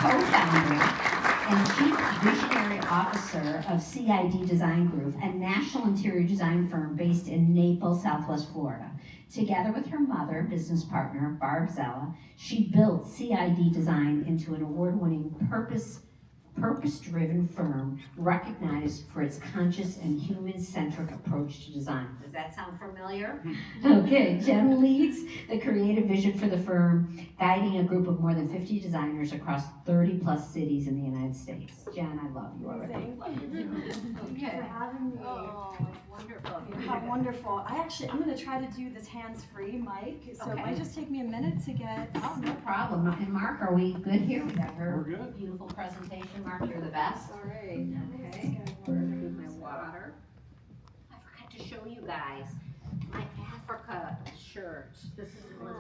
co-founder and Chief Visionary Officer of CID Design Group, a national interior design firm based in Naples, Southwest Florida. Together with her mother, business partner, Barb Zella, she built CID Design into an award-winning purpose-driven firm recognized for its conscious and human-centric approach to design. Does that sound familiar? Okay, Jen leads the creative vision for the firm, guiding a group of more than 50 designers across 30 plus cities in the United States. Jen, I love you already. Thank you for having me. Oh, wonderful. How wonderful. I'm going to try to do this hands-free mic, so Okay. it might just take me a minute to get... Oh, no problem. And Mark, are we good here? We got her We're good. beautiful presentation. Mark, you're the best. All right. Okay. We're gonna do my water. I forgot to show you guys my Africa shirt. This is my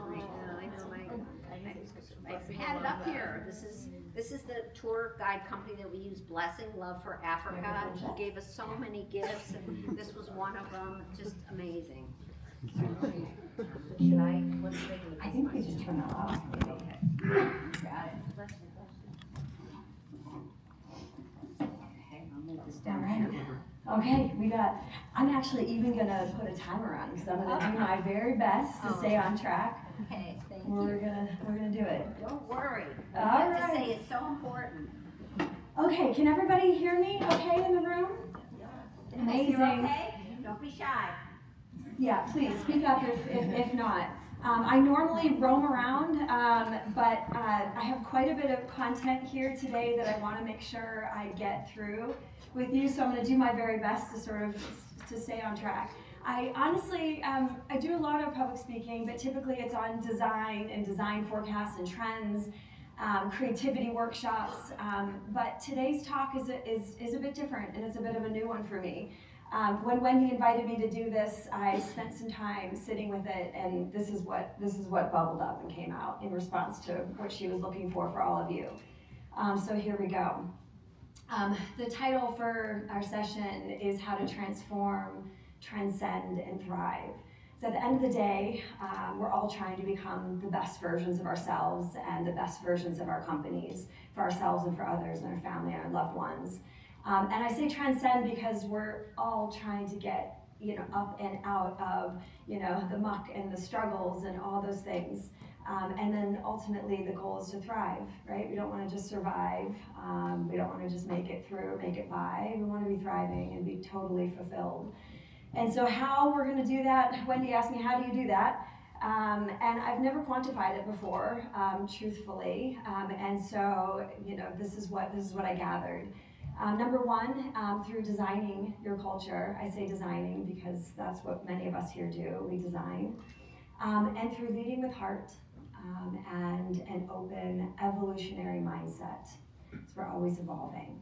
I had it up here. This is the tour guide company that we use, Blessing Love for Africa. And he gave us so many gifts, and this was one of them. Just amazing. Should I? What do they do? I think we just turn that off. Okay. Got it. Okay, I'll move this down. All right. Okay, I'm actually even going to put a timer on because I'm going to do my very best to stay on track. Okay, thank you. We're gonna do it. Don't worry. All I have right. to say it's so important. Okay, can everybody hear me okay in the room? Amazing. You're okay? Don't be shy. Yeah, please speak up if not. I normally roam around, but I have quite a bit of content here today that I want to make sure I get through with you, so I'm going to do my very best to stay on track. I honestly, I do a lot of public speaking, but typically it's on design and design forecasts and trends, creativity workshops, but today's talk is a bit different, and it's a bit of a new one for me. When Wendy invited me to do this, I spent some time sitting with it, and this is what bubbled up and came out in response to what she was looking for all of you. So here we go. The title for our session is How to Transform, Transcend, and Thrive. So at the end of the day, we're all trying to become the best versions of ourselves and the best versions of our companies for ourselves and for others and our family and our loved ones. And I say transcend because we're all trying to get, up and out of, the muck and the struggles and all those things. And then ultimately the goal is to thrive, right? We don't want to just survive. We don't want to just make it through, make it by. We want to be thriving and be totally fulfilled. And so how we're going to do that, Wendy asked me, how do you do that? And I've never quantified it before, truthfully. And so, this is what I gathered. Number one, through designing your culture. I say designing because that's what many of us here do, we design. And through leading with heart and an open evolutionary mindset. So we're always evolving.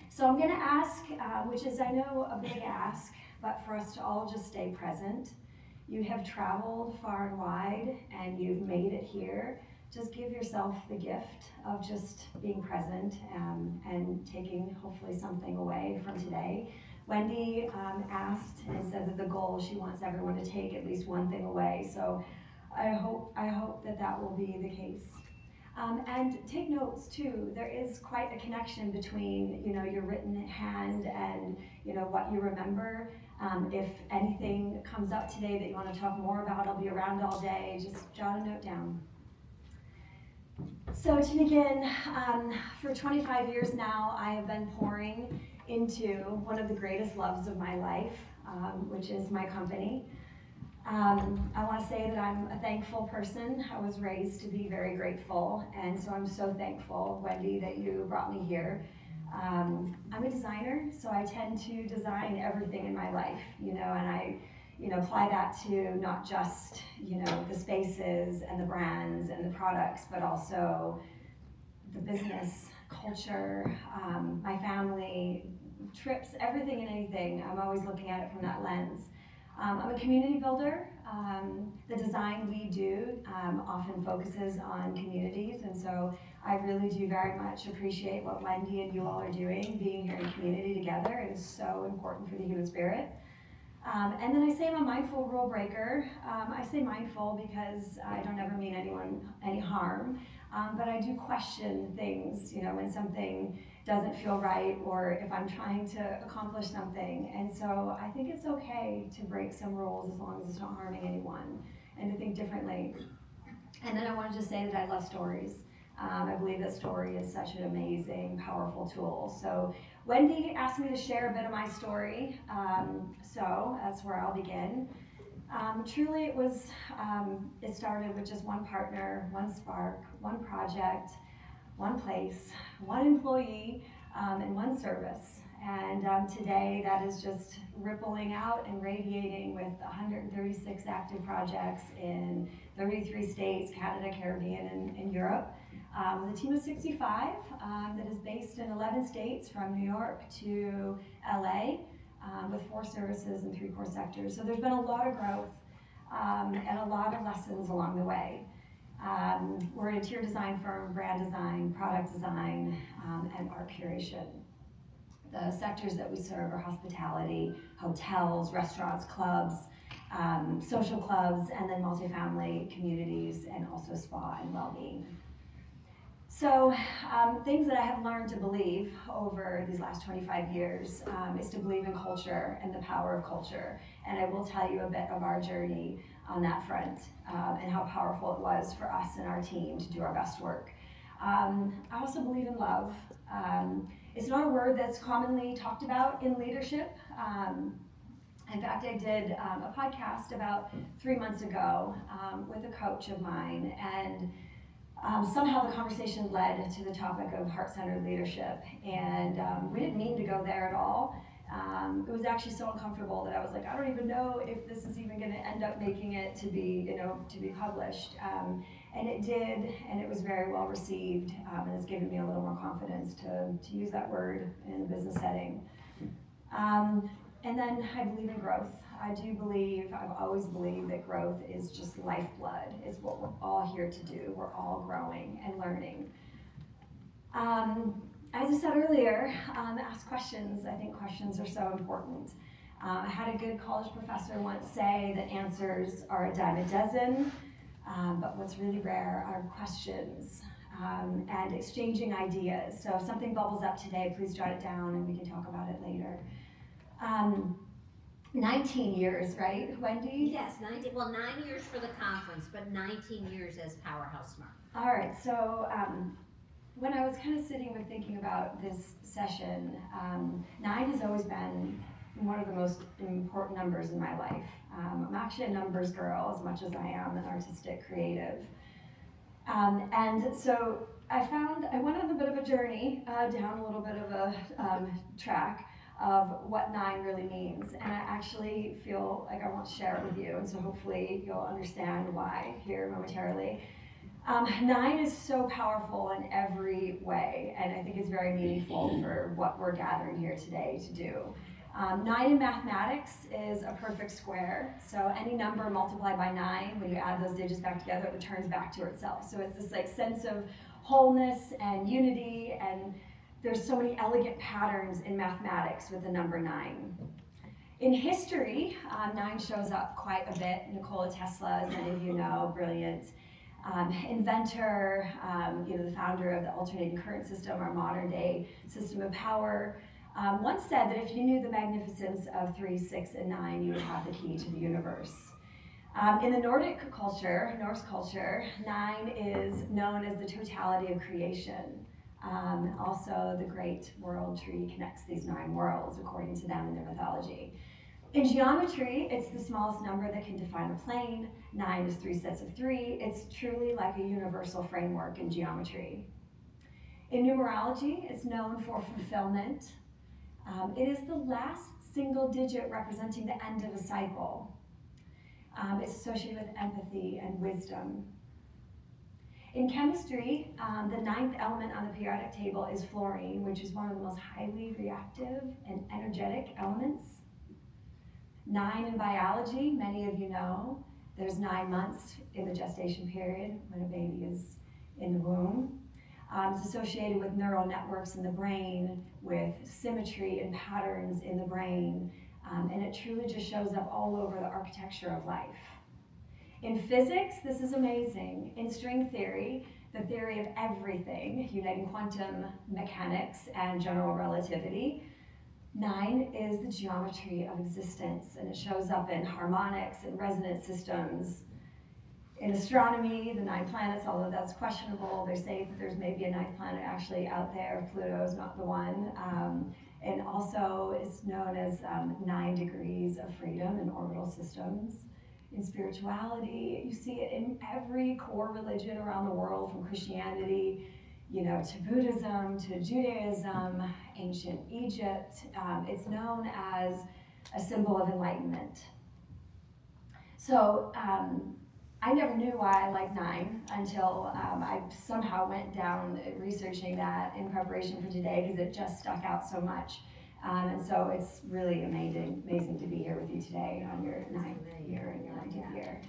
So I'm gonna ask, which is I know a big ask, but for us to all just stay present. You have traveled far and wide and you've made it here. Just give yourself the gift of just being present and taking hopefully something away from today. Wendy asked and said that the goal, she wants everyone to take at least one thing away. So I hope that will be the case. And take notes too. There is quite a connection between your written hand and what you remember. If anything comes up today that you want to talk more about, I'll be around all day. Just jot a note down. So to begin, for 25 years now, I have been pouring into one of the greatest loves of my life, which is my company. I want to say that I'm a thankful person. I was raised to be very grateful, and so I'm so thankful, Wendy, that you brought me here. I'm a designer, so I tend to design everything in my life, and I apply that to not just, the spaces and the brands and the products, but also the business, culture, my family, trips, everything and anything. I'm always looking at it from that lens. I'm a community builder. The design we do often focuses on communities, and so I really do very much appreciate what Wendy and you all are doing. Being here in community together is so important for the human spirit. And then I say I'm a mindful rule breaker. I say mindful because I don't ever mean anyone any harm. but I do question things, when something doesn't feel right or if I'm trying to accomplish something. And so I think it's okay to break some rules as long as it's not harming anyone and to think differently. And then I wanted to say that I love stories. I believe that story is such an amazing, powerful tool. So Wendy asked me to share a bit of my story, so that's where I'll begin. Truly, it started with just one partner, one spark, one project, one place, one employee, and one service. And today that is just rippling out and radiating with 136 active projects in 33 states, Canada, Caribbean, and Europe. With a team of 65 that is based in 11 states from New York to LA, with 4 services and 3 core sectors. So there's been a lot of growth and a lot of lessons along the way. We're an interior design firm, brand design, product design, and art curation. The sectors that we serve are hospitality, hotels, restaurants, clubs, social clubs, and then multifamily communities, and also spa and well-being. So things that I have learned to believe over these last 25 years is to believe in culture and the power of culture. And I will tell you a bit of our journey on that front and how powerful it was for us and our team to do our best work. I also believe in love. It's not a word that's commonly talked about in leadership. In fact, I did a podcast about 3 months ago with a coach of mine, and somehow the conversation led to the topic of heart-centered leadership, and we didn't mean to go there at all. It was actually so uncomfortable that I was like, I don't even know if this is even going to end up making it to be published. And it did, and it was very well received, and it's given me a little more confidence to use that word in a business setting. And then I believe in growth. I've always believed that growth is just lifeblood. It's what we're all here to do. We're all growing and learning. As I said earlier, ask questions. I think questions are so important. I had a good college professor once say that answers are a dime a dozen, but what's really rare are questions and exchanging ideas. So if something bubbles up today, please jot it down and we can talk about it later. 19 years, right, Wendy? Yes, 9 years for the conference, but 19 years as Powerhouse Smart. All right, so when I was kind of sitting and thinking about this session, 9 has always been one of the most important numbers in my life. I'm actually a numbers girl as much as I am an artistic creative. And so I went on a bit of a journey down a little bit of a track of what 9 really means, and I actually feel like I want to share it with you, and so hopefully you'll understand why here momentarily. 9 is so powerful in every way, and I think it's very meaningful for what we're gathering here today to do. 9 in mathematics is a perfect square, so any number multiplied by 9, when you add those digits back together, it returns back to itself. So it's this sense of wholeness and unity, and there's so many elegant patterns in mathematics with the number 9. In history, 9 shows up quite a bit. Nikola Tesla, as many of you know, brilliant inventor, the founder of the alternating current system, our modern day system of power, once said that if you knew the magnificence of 3, 6, and 9, you would have the key to the universe. In the Norse culture, 9 is known as the totality of creation. Also, the great world tree connects these 9 worlds, according to them in their mythology. In geometry, it's the smallest number that can define a plane. 9 is 3 sets of 3. It's truly like a universal framework in geometry. In numerology, it's known for fulfillment. It is the last single digit representing the end of a cycle. It's associated with empathy and wisdom. In chemistry, the 9th element on the periodic table is fluorine, which is one of the most highly reactive and energetic elements. 9 in biology, many of you know, there's 9 months in the gestation period when a baby is in the womb. It's associated with neural networks in the brain, with symmetry and patterns in the brain, and it truly just shows up all over the architecture of life. In physics, this is amazing. In string theory, the theory of everything, uniting quantum mechanics and general relativity. 9 is the geometry of existence, and it shows up in harmonics and resonance systems. In astronomy, the 9 planets, although that's questionable, they say that there's maybe a 9th planet actually out there. Pluto is not the one. And also it's known as 9 degrees of freedom in orbital systems. In spirituality, you see it in every core religion around the world, from Christianity, to Buddhism, to Judaism, ancient Egypt. It's known as a symbol of enlightenment. So I never knew why I liked 9 until I somehow went down researching that in preparation for today, because it just stuck out so much. And so it's really amazing to be here with you today on your 9th year and your 19th year.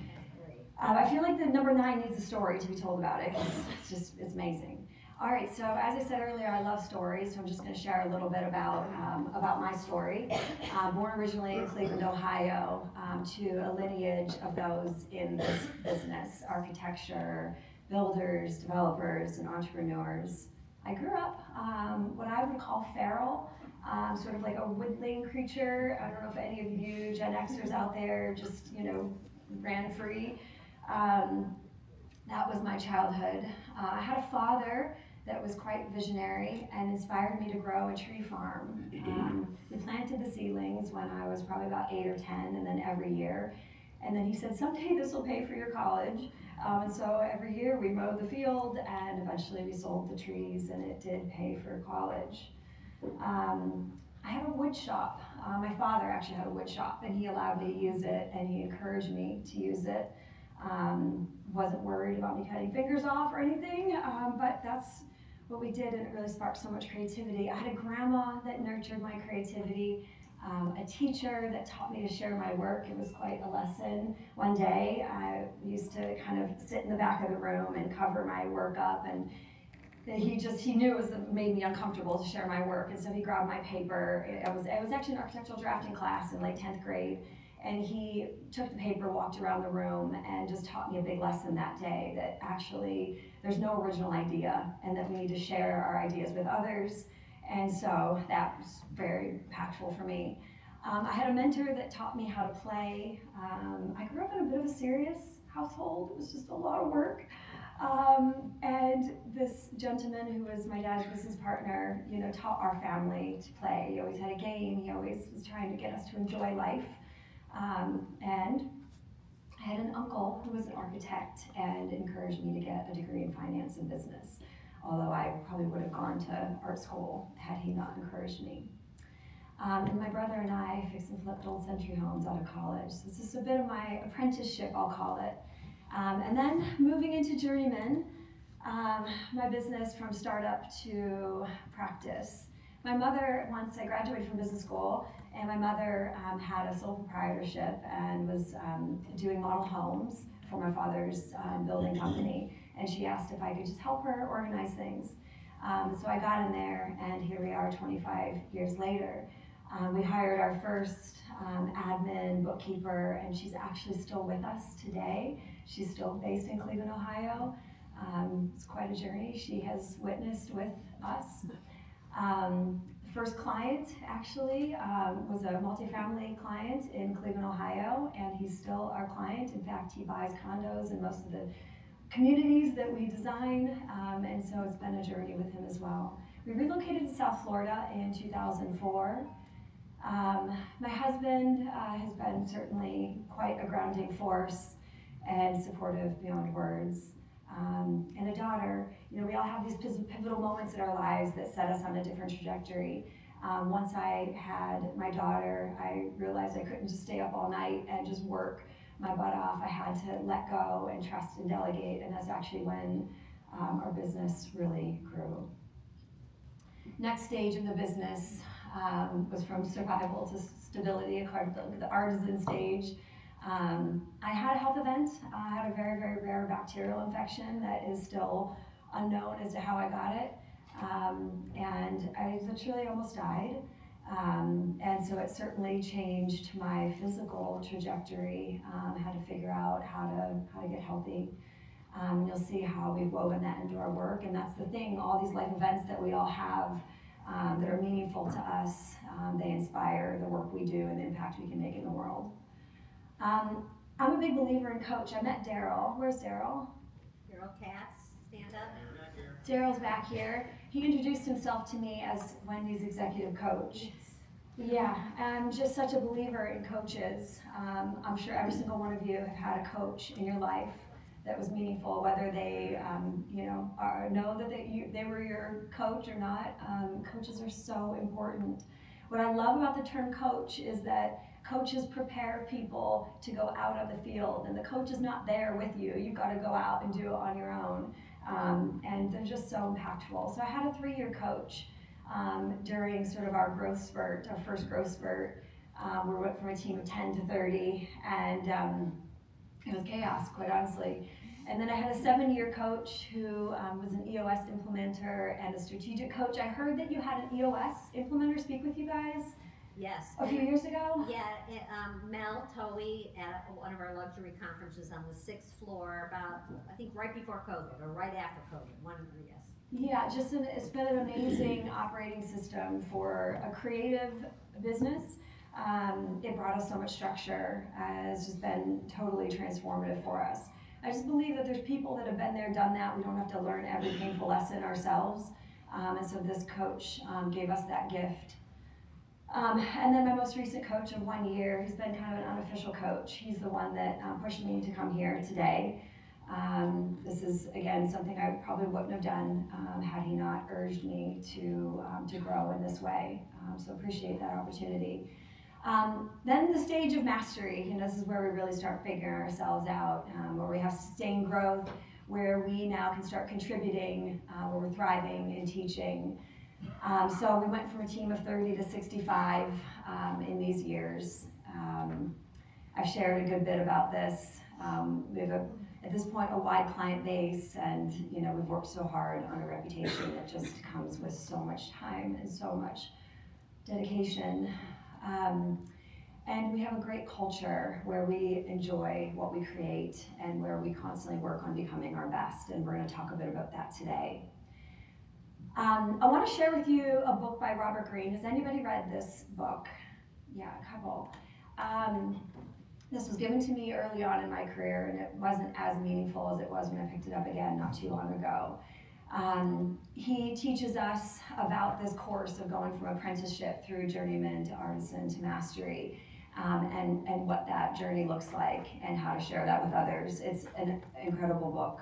I feel like the number 9 needs a story to be told about it, because it's amazing. All right, so as I said earlier, I love stories, so I'm just going to share a little bit about my story. Born originally in Cleveland, Ohio, to a lineage of those in this business, architecture, builders, developers, and entrepreneurs. I grew up what I would call feral, sort of like a woodland creature. I don't know if any of you Gen Xers out there just, ran free. That was my childhood. I had a father that was quite visionary and inspired me to grow a tree farm. We planted the seedlings when I was probably about 8 or 10, and then every year. And then he said, someday this will pay for your college. And so every year we mowed the field, and eventually we sold the trees, and it did pay for college. I had a wood shop. My father actually had a wood shop, and he allowed me to use it, and he encouraged me to use it. Wasn't worried about me cutting fingers off or anything, but that's what we did, and it really sparked so much creativity. I had a grandma that nurtured my creativity, a teacher that taught me to share my work. It was quite a lesson. One day I used to kind of sit in the back of the room and cover my work up, and he knew it made me uncomfortable to share my work, and so he grabbed my paper. It was actually an architectural drafting class in like 10th grade. And he took the paper, walked around the room, and just taught me a big lesson that day, that actually there's no original idea, and that we need to share our ideas with others. And so that was very impactful for me. I had a mentor that taught me how to play. I grew up in a bit of a serious household. It was just a lot of work. And this gentleman who was my dad's business partner, taught our family to play. He always had a game. He always was trying to get us to enjoy life. And I had an uncle who was an architect and encouraged me to get a degree in finance and business, although I probably would have gone to art school had he not encouraged me. And my brother and I fixed and flipped old century homes out of college. So this is a bit of my apprenticeship, I'll call it. And then moving into Journeyman, my business from startup to practice. My mother, once I graduated from business school, and my mother had a sole proprietorship and was doing model homes for my father's building company. And she asked if I could just help her organize things. So I got in there, and here we are 25 years later. We hired our first admin, bookkeeper, and she's actually still with us today. She's still based in Cleveland, Ohio. It's quite a journey she has witnessed with us. First client actually was a multifamily client in Cleveland, Ohio, and he's still our client. In fact, he buys condos in most of the communities that we design, and so it's been a journey with him as well. We relocated to South Florida in 2004. My husband has been certainly quite a grounding force and supportive beyond words. And a daughter. We all have these pivotal moments in our lives that set us on a different trajectory. Once I had my daughter, I realized I couldn't just stay up all night and just work my butt off. I had to let go and trust and delegate, and that's actually when our business really grew. Next stage of the business was from survival to stability, the artisan stage. I had a health event. I had a very, very rare bacterial infection that is still unknown as to how I got it. And I literally almost died. And so it certainly changed my physical trajectory. I had to figure out how to get healthy. You'll see how we've woven that into our work, and that's the thing, all these life events that we all have that are meaningful to us, they inspire the work we do and the impact we can make in the world. I'm a big believer in coach. I met Daryl. Where's Daryl? Daryl Katz, stand up. Daryl's back here. He introduced himself to me as Wendy's executive coach. Yeah, I'm just such a believer in coaches. I'm sure every single one of you have had a coach in your life that was meaningful, whether they, know that they were your coach or not. Coaches are so important. What I love about the term coach is that coaches prepare people to go out on the field, and the coach is not there with you. You've got to go out and do it on your own. And they're just so impactful. So I had a 3-year coach during sort of our growth spurt, our first growth spurt. We went from a team of 10 to 30, and it was chaos, quite honestly. And then I had a 7-year coach who was an EOS implementer and a strategic coach. I heard that you had an EOS implementer speak with you guys Yes. a few years ago. Yeah, Mel Towie at one of our luxury conferences on the 6th floor about, I think, right before COVID or right after COVID, one of them, yes. Yeah, it's been an amazing operating system for a creative business. It brought us so much structure. It's just been totally transformative for us. I just believe that there's people that have been there, done that. We don't have to learn every painful lesson ourselves. And so this coach gave us that gift. And then my most recent coach of 1 year, he's been kind of an unofficial coach. He's the one that pushed me to come here today. This is, again, something I probably wouldn't have done had he not urged me to grow in this way. So appreciate that opportunity. Then the stage of mastery, this is where we really start figuring ourselves out, where we have sustained growth, where we now can start contributing, where we're thriving and teaching. So we went from a team of 30 to 65 in these years. I've shared a good bit about this. We have at this point, a wide client base, and we've worked so hard on a reputation that just comes with so much time and so much dedication. And we have a great culture where we enjoy what we create and where we constantly work on becoming our best, and we're going to talk a bit about that today. I want to share with you a book by Robert Greene. Has anybody read this book? Yeah, a couple. This was given to me early on in my career, and it wasn't as meaningful as it was when I picked it up again not too long ago. He teaches us about this course of going from apprenticeship through journeyman to artisan to mastery, and what that journey looks like and how to share that with others. It's an incredible book.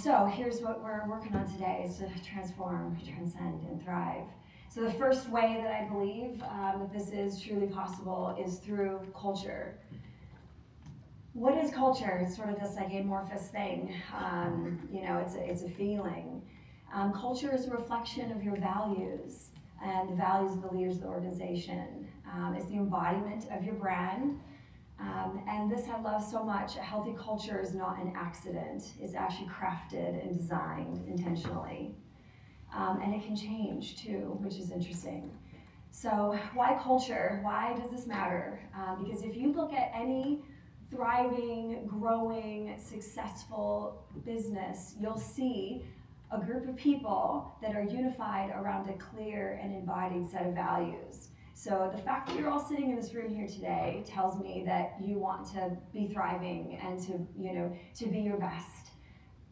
So here's what we're working on today, is to transform, transcend, and thrive. So the first way that I believe that this is truly possible is through culture. What is culture? It's sort of this like amorphous thing. It's a feeling. Culture is a reflection of your values and the values of the leaders of the organization. It's the embodiment of your brand. And this I love so much. A healthy culture is not an accident. It's actually crafted and designed intentionally. And it can change too, which is interesting. So why culture? Why does this matter? Because if you look at any thriving, growing, successful business, you'll see a group of people that are unified around a clear and embodied set of values. So the fact that you're all sitting in this room here today tells me that you want to be thriving and to be your best.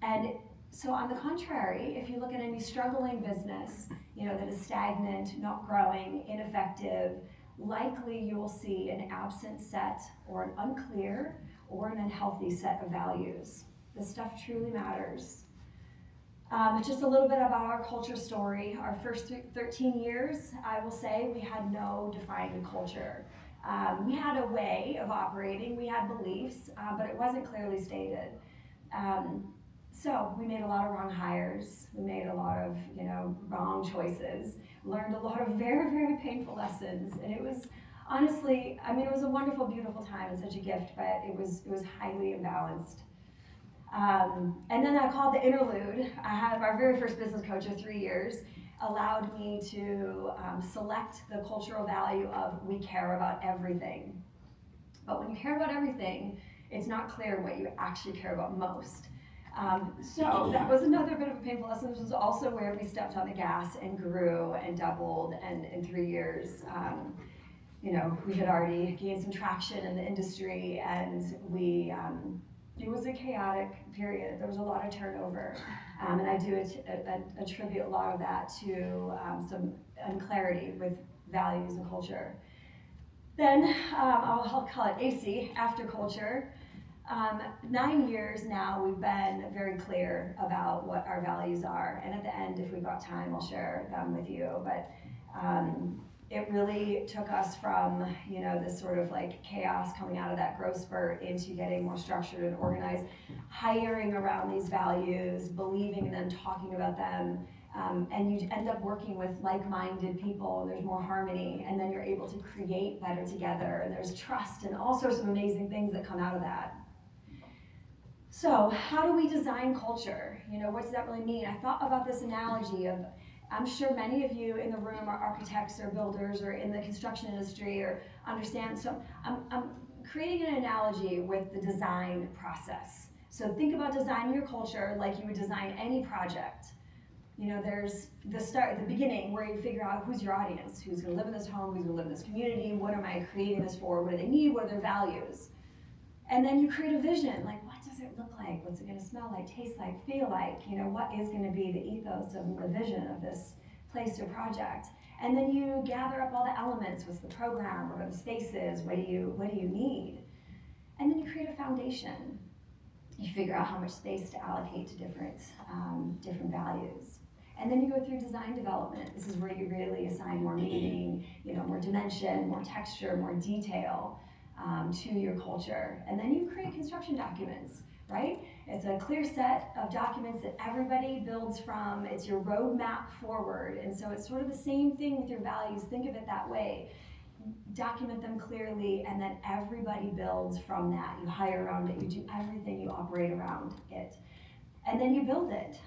And so on the contrary, if you look at any struggling business, that is stagnant, not growing, ineffective, likely you will see an absent set or an unclear or an unhealthy set of values. This stuff truly matters. Just a little bit about our culture story. Our first 13 years, I will say, we had no defined culture. We had a way of operating, we had beliefs, but it wasn't clearly stated. So we made a lot of wrong hires, we made a lot of wrong choices, learned a lot of very, very painful lessons, and it was honestly, it was a wonderful, beautiful time and such a gift, but it was highly imbalanced. And then I called the interlude. I had our very first business coach of 3 years, allowed me to select the cultural value of we care about everything. But when you care about everything, it's not clear what you actually care about most. So that was another bit of a painful lesson. This was also where we stepped on the gas and grew and doubled, and in 3 years, we had already gained some traction in the industry, and it was a chaotic period. There was a lot of turnover, and I do attribute a lot of that to some unclarity with values and culture. Then I'll call it AC, after culture. 9 years now, we've been very clear about what our values are, and at the end, if we've got time, I'll share them with you. But it really took us from this sort of like chaos coming out of that growth spurt into getting more structured and organized, hiring around these values, believing in them, talking about them, and you end up working with like-minded people, and there's more harmony, and then you're able to create better together, and there's trust and all sorts of amazing things that come out of that. So how do we design culture? What does that really mean? I thought about this analogy of, I'm sure many of you in the room are architects or builders or in the construction industry or understand. So I'm creating an analogy with the design process. So think about designing your culture like you would design any project. There's the beginning where you figure out who's your audience, who's gonna live in this home, who's gonna live in this community, what am I creating this for, what do they need, what are their values? And then you create a vision, like what does it look like? What's it gonna smell like, taste like, feel like? What is gonna be the ethos of the vision of this place or project? And then you gather up all the elements. What's the program? What are the spaces? What do you need? And then you create a foundation. You figure out how much space to allocate to different values. And then you go through design development. This is where you really assign more meaning, more dimension, more texture, more detail to your culture. And then you create construction documents, right? It's a clear set of documents that everybody builds from. It's your roadmap forward. And so it's sort of the same thing with your values. Think of it that way. Document them clearly, and then everybody builds from that. You hire around it, you do everything, you operate around it. And then you build it.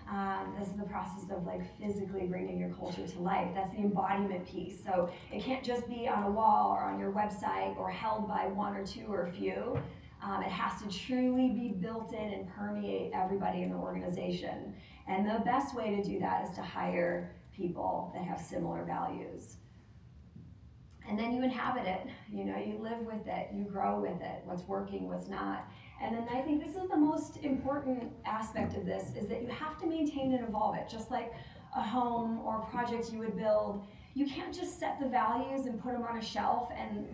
This is the process of like physically bringing your culture to life. That's the embodiment piece. So it can't just be on a wall or on your website or held by one or two or a few. It has to truly be built in and permeate everybody in the organization. And the best way to do that is to hire people that have similar values. And then you inhabit it, you live with it, you grow with it, what's working, what's not. And then I think this is the most important aspect of this, is that you have to maintain and evolve it. Just like a home or a project you would build, you can't just set the values and put them on a shelf. And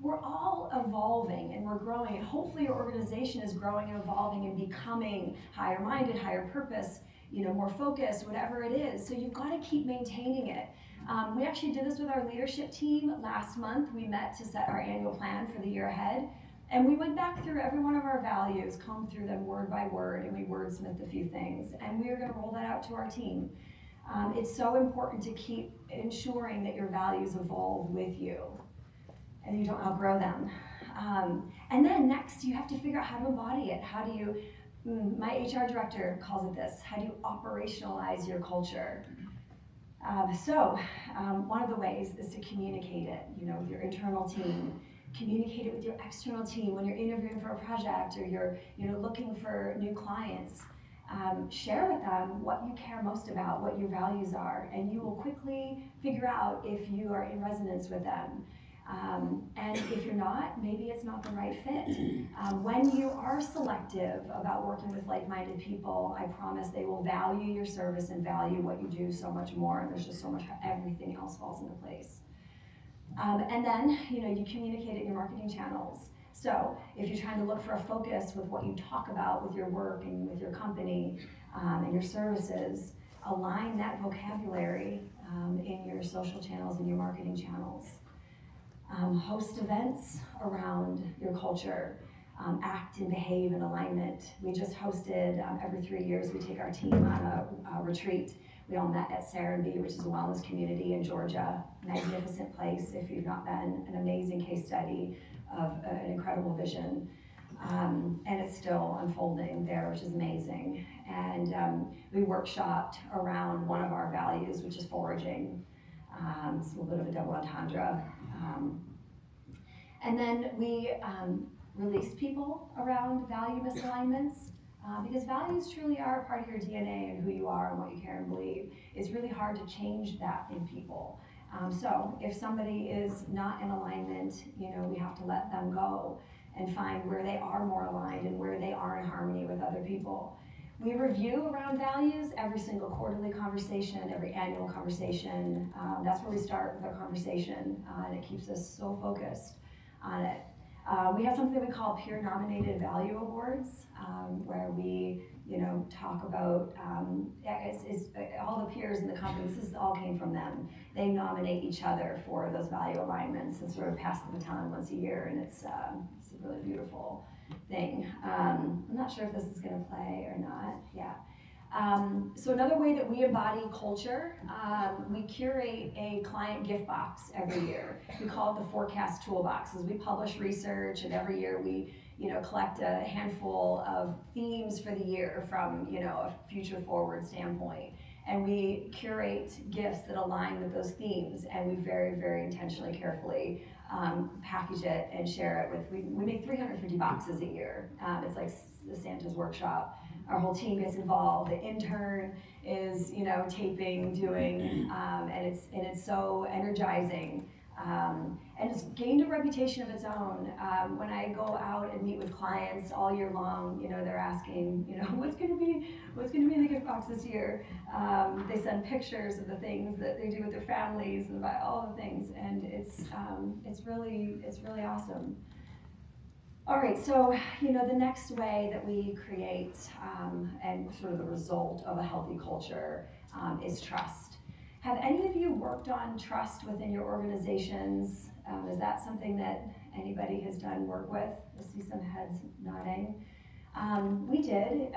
we're all evolving and we're growing, and hopefully your organization is growing and evolving and becoming higher minded, higher purpose, more focused, whatever it is. So you've got to keep maintaining it. We actually did this with our leadership team last month. We met to set our annual plan for the year ahead. And we went back through every one of our values, combed through them word by word, and we wordsmithed a few things. And we are going to roll that out to our team. It's so important to keep ensuring that your values evolve with you and you don't outgrow them. And then next, you have to figure out how to embody it. How do you, my HR director calls it this, how do you operationalize your culture? One of the ways is to communicate it, with your internal team. Communicate it with your external team when you're interviewing for a project or you're looking for new clients. Share with them what you care most about, what your values are, and you will quickly figure out if you are in resonance with them. And if you're not, maybe it's not the right fit. When you are selective about working with like-minded people, I promise they will value your service and value what you do so much more, and there's just so much, everything else falls into place. And then, you communicate it in your marketing channels. So if you're trying to look for a focus with what you talk about with your work and with your company and your services, align that vocabulary in your social channels and your marketing channels. Host events around your culture. Act and behave in alignment. We just hosted, every 3 years, we take our team on a retreat. We all met at Serenbe, which is a wellness community in Georgia. Magnificent place, if you've not been, an amazing case study of an incredible vision. And it's still unfolding there, which is amazing. And we workshopped around one of our values, which is foraging. It's a little bit of a double entendre. And then we release people around value misalignments, because values truly are a part of your DNA and who you are and what you care and believe. It's really hard to change that in people. So if somebody is not in alignment, we have to let them go and find where they are more aligned and where they are in harmony with other people. We review around values every single quarterly conversation, every annual conversation. That's where we start with our conversation, and it keeps us so focused on it. We have something we call peer-nominated value awards, where we, talk about all the peers in the company. This all came from them. They nominate each other for those value alignments and sort of pass the baton once a year, and it's a really beautiful thing. I'm not sure if this is going to play or not. Yeah. So another way that we embody culture, we curate a client gift box every year. We call it the Forecast Toolbox, as we publish research, and every year we collect a handful of themes for the year from a future forward standpoint. And we curate gifts that align with those themes, and we very, very intentionally, carefully package it and share it with, we make 350 boxes a year. It's like the Santa's workshop. Our whole team gets involved. The intern is, taping, doing, and it's so energizing. And it's gained a reputation of its own. When I go out and meet with clients all year long, they're asking, what's going to be in the gift box this year? They send pictures of the things that they do with their families and about all the things, and it's really awesome. All right, so the next way that we create and sort of the result of a healthy culture is trust. Have any of you worked on trust within your organizations? Is that something that anybody has done work with? I see some heads nodding. We did.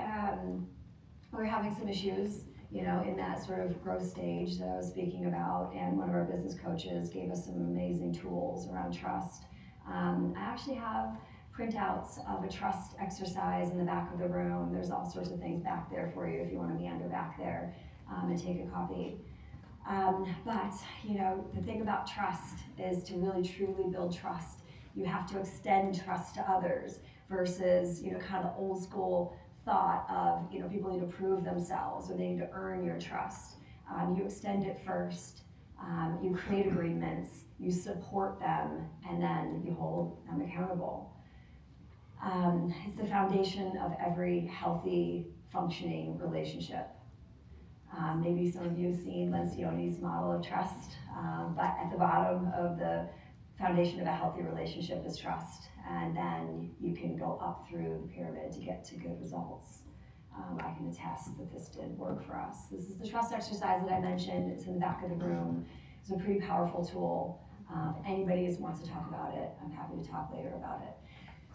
We're having some issues, in that sort of growth stage that I was speaking about, and one of our business coaches gave us some amazing tools around trust. I actually have printouts of a trust exercise in the back of the room. There's all sorts of things back there for you if you want to meander back there and take a copy. But the thing about trust is to really truly build trust, you have to extend trust to others versus kind of the old school thought of people need to prove themselves or they need to earn your trust. You extend it first, you create agreements, you support them, and then you hold them accountable. It's the foundation of every healthy, functioning relationship. Maybe some of you have seen Lencioni's model of trust, but at the bottom of the foundation of a healthy relationship is trust, and then you can go up through the pyramid to get to good results. I can attest that this did work for us. This is the trust exercise that I mentioned. It's in the back of the room. It's a pretty powerful tool. If anybody wants to talk about it, I'm happy to talk later about it.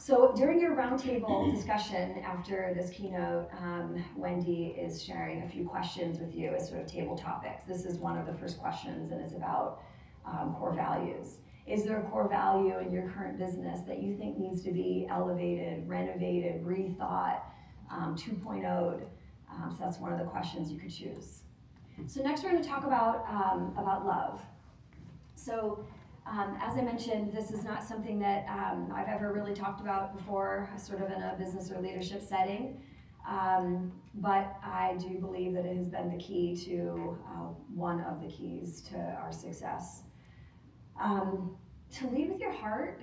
So during your roundtable discussion after this keynote, Wendy is sharing a few questions with you as sort of table topics. This is one of the first questions, and it's about core values. Is there a core value in your current business that you think needs to be elevated, renovated, rethought, 2.0'd? So that's one of the questions you could choose. So next we're going to talk about love. So as I mentioned, this is not something that I've ever really talked about before, sort of in a business or leadership setting, but I do believe that it has been the key to one of the keys to our success. To lead with your heart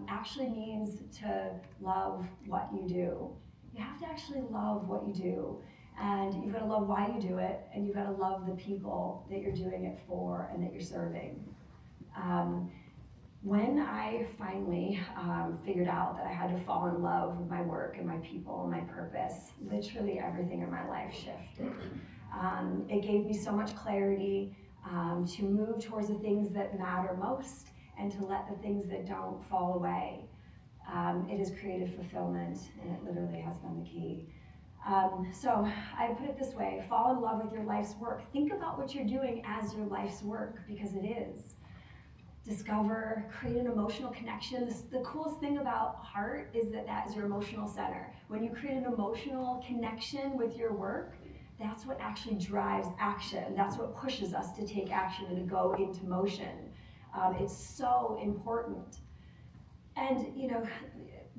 actually means to love what you do. You have to actually love what you do, and you've got to love why you do it, and you've got to love the people that you're doing it for and that you're serving. When I finally figured out that I had to fall in love with my work and my people and my purpose, literally everything in my life shifted. It gave me so much clarity to move towards the things that matter most and to let the things that don't fall away. It has created fulfillment, and it literally has been the key. So I put it this way: fall in love with your life's work. Think about what you're doing as your life's work, because it is. Discover, create an emotional connection. The coolest thing about heart is that is your emotional center. When you create an emotional connection with your work, that's what actually drives action. That's what pushes us to take action and to go into motion. It's so important. And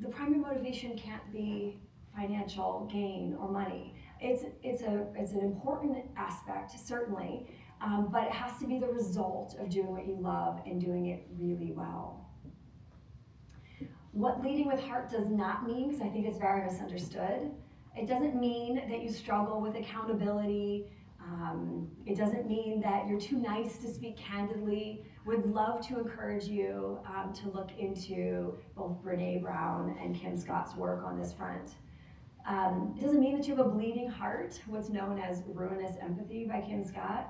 the primary motivation can't be financial gain or money. It's an important aspect, certainly, but it has to be the result of doing what you love and doing it really well. What leading with heart does not mean, because I think it's very misunderstood, it doesn't mean that you struggle with accountability. It doesn't mean that you're too nice to speak candidly. Would love to encourage you to look into both Brene Brown and Kim Scott's work on this front. It doesn't mean that you have a bleeding heart, what's known as ruinous empathy by Kim Scott.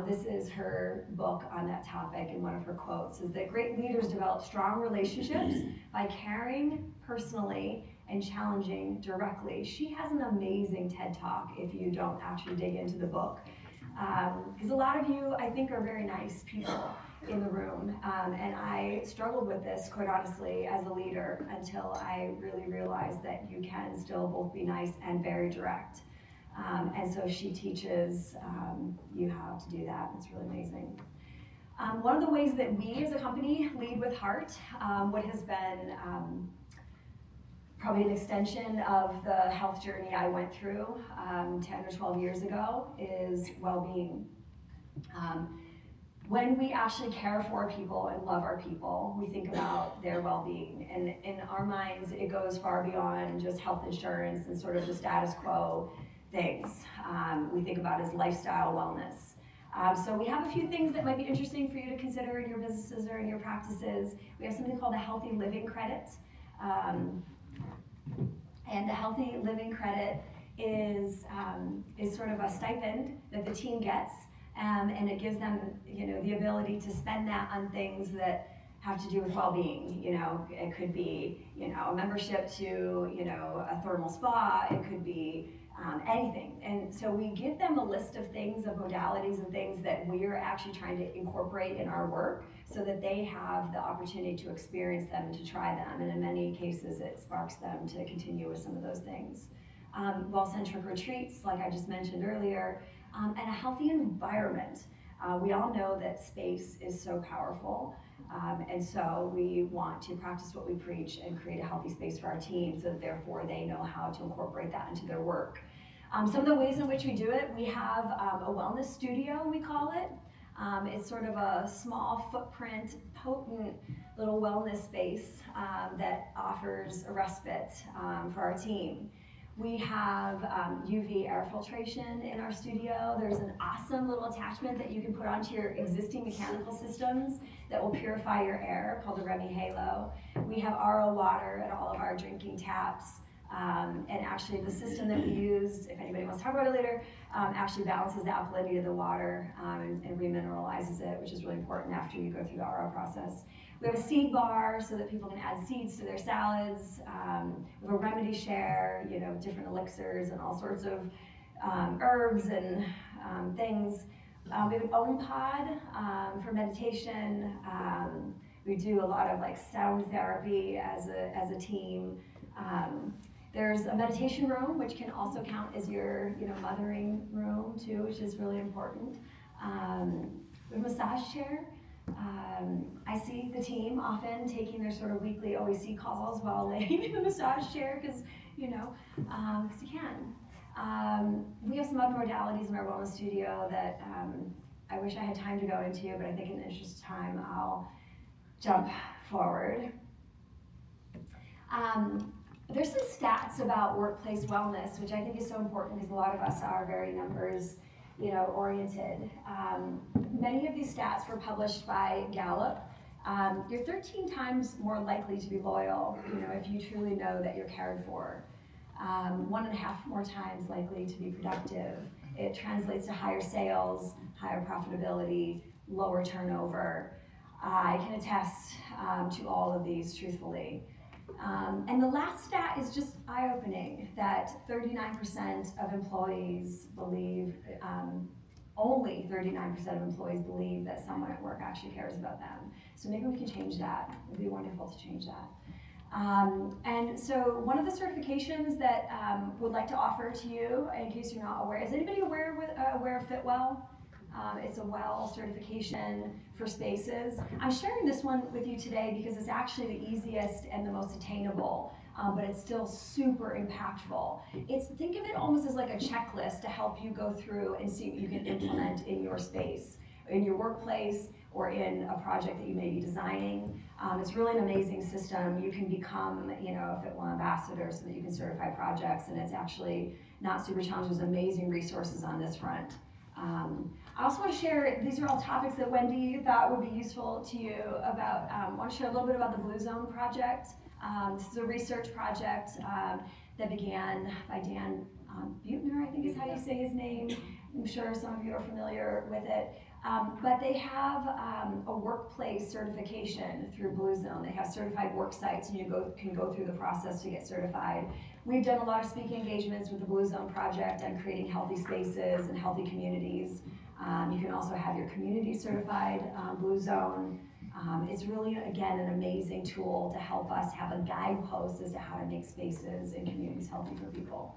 This is her book on that topic, and one of her quotes is that great leaders develop strong relationships by caring personally and challenging directly. She has an amazing TED Talk if you don't actually dig into the book. Because a lot of you, I think, are very nice people in the room, and I struggled with this, quite honestly, as a leader until I really realized that you can still both be nice and very direct. And so she teaches you how to do that. It's really amazing. One of the ways that we as a company lead with heart, what has been probably an extension of the health journey I went through 10 or 12 years ago, is well-being. When we actually care for people and love our people, we think about their well-being. And in our minds, it goes far beyond just health insurance and sort of the status quo things. We think about as lifestyle wellness. So we have a few things that might be interesting for you to consider in your businesses or in your practices. We have something called a healthy living credit. And the healthy living credit is sort of a stipend that the team gets, and it gives them, the ability to spend that on things that have to do with well-being. It could be, a membership to, a thermal spa. It could be anything. And so we give them a list of things, of modalities and things that we are actually trying to incorporate in our work so that they have the opportunity to experience them and to try them. And in many cases, it sparks them to continue with some of those things. Well-centric retreats, like I just mentioned earlier, and a healthy environment. We all know that space is so powerful. And so we want to practice what we preach and create a healthy space for our team so that therefore they know how to incorporate that into their work. Some of the ways in which we do it, we have a wellness studio, we call it. It's sort of a small footprint, potent little wellness space that offers a respite for our team. We have UV air filtration in our studio. There's an awesome little attachment that you can put onto your existing mechanical systems that will purify your air, called the Remy Halo. We have RO water at all of our drinking taps. And actually the system that we use, if anybody wants to talk about it later, actually balances the alkalinity of the water and remineralizes it, which is really important after you go through the RO process. We have a seed bar so that people can add seeds to their salads. We have a remedy share, different elixirs and all sorts of herbs and things. We have an OM pod for meditation. We do a lot of sound therapy as a team. There's a meditation room, which can also count as your mothering room too, which is really important. We have a massage chair. I see the team often taking their sort of weekly OEC calls while laying in the massage chair because you can. We have some other modalities in our wellness studio that I wish I had time to go into, but I think in the interest of time, I'll jump forward. There's some stats about workplace wellness, which I think is so important because a lot of us are very numbers oriented. Many of these stats were published by Gallup. You're 13 times more likely to be loyal, if you truly know that you're cared for. 1.5 more times likely to be productive. It translates to higher sales, higher profitability, lower turnover. I can attest to all of these truthfully. And the last stat is just eye-opening, that 39% of employees believe, only 39% of employees believe that someone at work actually cares about them. So maybe we can change that. It would be wonderful to change that. And so one of the certifications that would like to offer to you, in case you're not aware, is anybody aware of Fitwell? It's a WELL certification for spaces. I'm sharing this one with you today because it's actually the easiest and the most attainable, but it's still super impactful. Think of it almost as like a checklist to help you go through and see what you can implement in your space, in your workplace, or in a project that you may be designing. It's really an amazing system. You can become, a FitWell ambassador so that you can certify projects, and it's actually not super challenging. There's amazing resources on this front. I also want to share, these are all topics that Wendy thought would be useful to you about, I want to share a little bit about the Blue Zone project. This is a research project that began by Dan Buettner, I think is how you say his name. I'm sure some of you are familiar with it. But they have a workplace certification through Blue Zone. They have certified work sites, and you can go through the process to get certified. We've done a lot of speaking engagements with the Blue Zone project on creating healthy spaces and healthy communities. You can also have your community certified Blue Zone. It's really, again, an amazing tool to help us have a guidepost as to how to make spaces and communities healthy for people.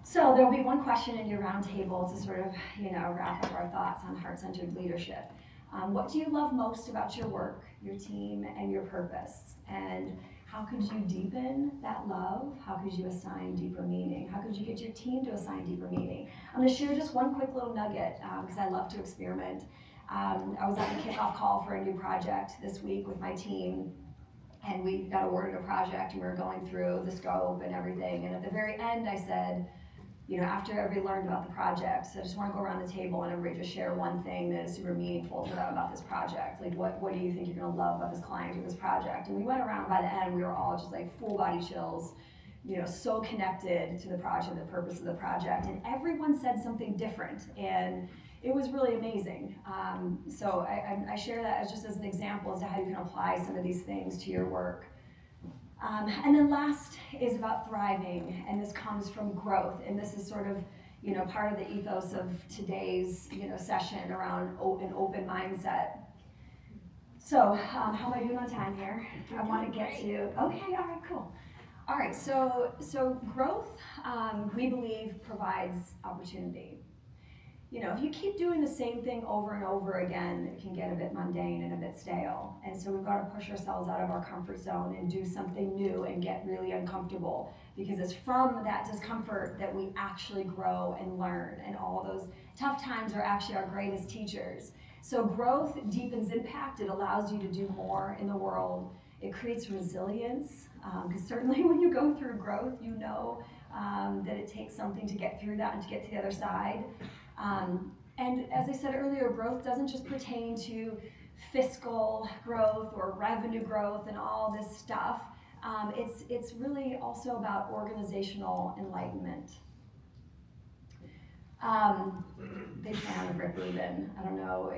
So there'll be one question in your roundtable to sort of, wrap up our thoughts on heart-centered leadership. What do you love most about your work, your team, and your purpose? And how could you deepen that love? How could you assign deeper meaning? How could you get your team to assign deeper meaning? I'm gonna share just one quick little nugget, because I love to experiment. I was at the kickoff call for a new project this week with my team, and we got awarded a project, and we were going through the scope and everything, and at the very end I said, after everybody learned about the project, so I just want to go around the table and everybody just share one thing that is super meaningful to them about this project. Like, what do you think you're going to love about this client or this project? And we went around, by the end, we were all just like full body chills, so connected to the project, the purpose of the project. And everyone said something different. And it was really amazing. So I share that as just as an example as to how you can apply some of these things to your work. And then last is about thriving, and this comes from growth, and this is sort of, part of the ethos of today's, session around an open mindset. So, how am I doing on time here? I want to get to, okay, all right, cool. All right, so growth, we believe, provides opportunity. If you keep doing the same thing over and over again, it can get a bit mundane and a bit stale. And so we've got to push ourselves out of our comfort zone and do something new and get really uncomfortable, because it's from that discomfort that we actually grow and learn. And all those tough times are actually our greatest teachers. So growth deepens impact. It allows you to do more in the world. It creates resilience, because certainly when you go through growth, that it takes something to get through that and to get to the other side. And as I said earlier, growth doesn't just pertain to fiscal growth or revenue growth and all this stuff. It's really also about organizational enlightenment. Big fan of Rick Rubin. I don't know,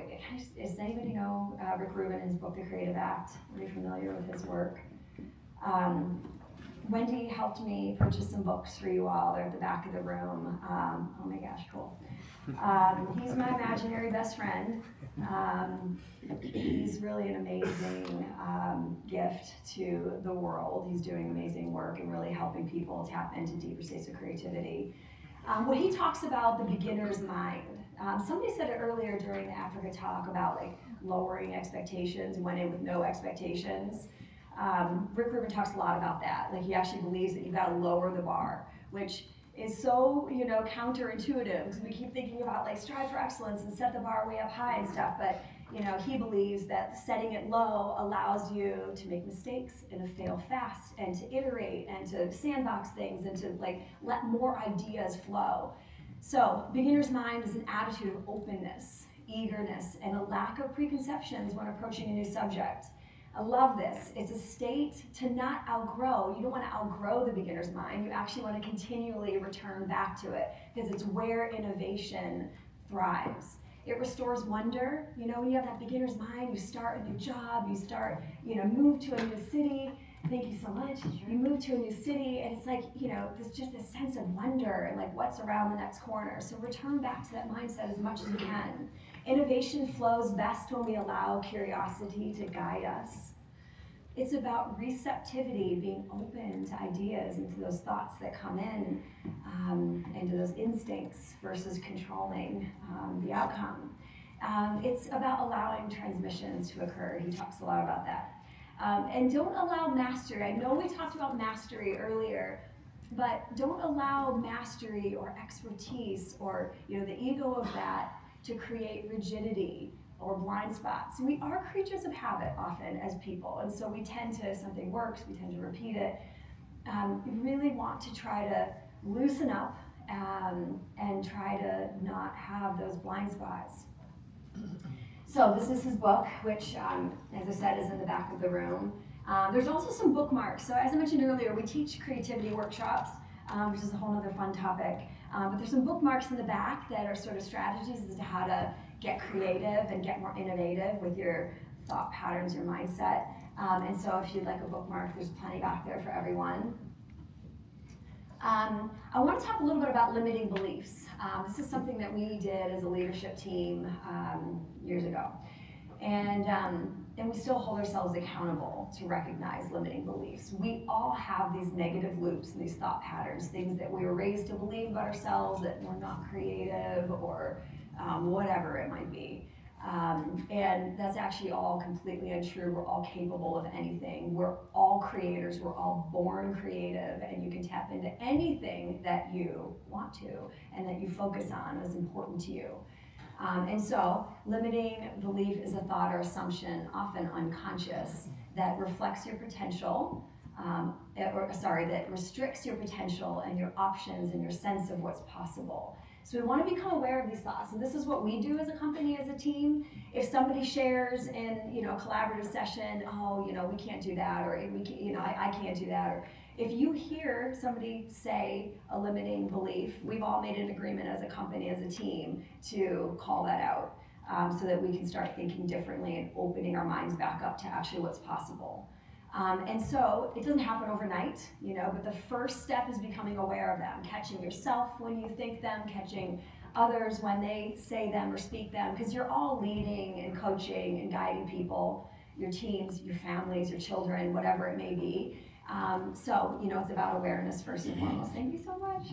does anybody know Rick Rubin and his book, The Creative Act? Are you familiar with his work? Wendy helped me purchase some books for you all. They're at the back of the room. Oh my gosh, cool. He's my imaginary best friend. He's really an amazing gift to the world. He's doing amazing work and really helping people tap into deeper states of creativity. When he talks about the beginner's mind, somebody said it earlier during the Africa talk about like lowering expectations, went in with no expectations. Rick Rubin talks a lot about that. Like, he actually believes that you've got to lower the bar, which is so, counterintuitive, because we keep thinking about like strive for excellence and set the bar way up high and stuff, but he believes that setting it low allows you to make mistakes and to fail fast and to iterate and to sandbox things and to like let more ideas flow. So beginner's mind is an attitude of openness, eagerness, and a lack of preconceptions when approaching a new subject. I love this. It's a state to not outgrow. You don't want to outgrow the beginner's mind. You actually want to continually return back to it, because it's where innovation thrives. It restores wonder. When you have that beginner's mind, you start a new job, you start, move to a new city. Thank you so much. You move to a new city, and it's like, there's just this sense of wonder and like what's around the next corner. So return back to that mindset as much as you can. Innovation flows best when we allow curiosity to guide us. It's about receptivity, being open to ideas and to those thoughts that come in, and to those instincts versus controlling the outcome. It's about allowing transmissions to occur. He talks a lot about that. And don't allow mastery. I know we talked about mastery earlier, but don't allow mastery or expertise or the ego of that to create rigidity or blind spots. We are creatures of habit often as people, and so we tend to, if something works, we tend to repeat it. We really want to try to loosen up and try to not have those blind spots. So this is his book, which, as I said, is in the back of the room. There's also some bookmarks. So as I mentioned earlier, we teach creativity workshops, which is a whole other fun topic. But there's some bookmarks in the back that are sort of strategies as to how to get creative and get more innovative with your thought patterns, your mindset. And so if you'd like a bookmark, there's plenty back there for everyone. I want to talk a little bit about limiting beliefs. This is something that we did as a leadership team years ago. And we still hold ourselves accountable to recognize limiting beliefs. We all have these negative loops and these thought patterns, things that we were raised to believe about ourselves, that we're not creative or whatever it might be. And that's actually all completely untrue. We're all capable of anything. We're all creators. We're all born creative, and you can tap into anything that you want to and that you focus on is important to you. And so limiting belief is a thought or assumption, often unconscious, that reflects your potential, that restricts your potential and your options and your sense of what's possible. So we want to become aware of these thoughts, and this is what we do as a company, as a team. If somebody shares in a collaborative session, we can't do that, or I can't do that, or if you hear somebody say a limiting belief, we've all made an agreement as a company, as a team, to call that out, so that we can start thinking differently and opening our minds back up to actually what's possible. And so it doesn't happen overnight, but the first step is becoming aware of them, catching yourself when you think them, catching others when they say them or speak them, because you're all leading and coaching and guiding people, your teams, your families, your children, whatever it may be. So it's about awareness first and foremost. Thank you so much.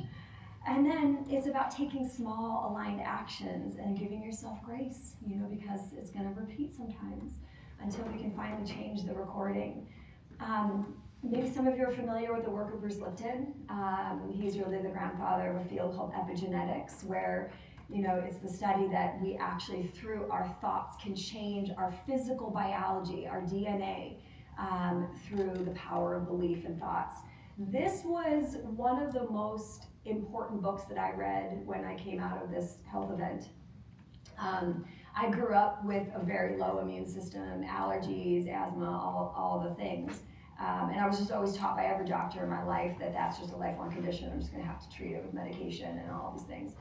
And then it's about taking small aligned actions and giving yourself grace, because it's going to repeat sometimes until we can finally change the recording. Maybe some of you are familiar with the work of Bruce Lipton. He's really the grandfather of a field called epigenetics, where it's the study that we actually, through our thoughts, can change our physical biology, our DNA, through the power of belief and thoughts. This was one of the most important books that I read when I came out of this health event. I grew up with a very low immune system, allergies, asthma, all the things. And I was just always taught by every doctor in my life that that's just a lifelong condition. I'm just going to have to treat it with medication and all these things.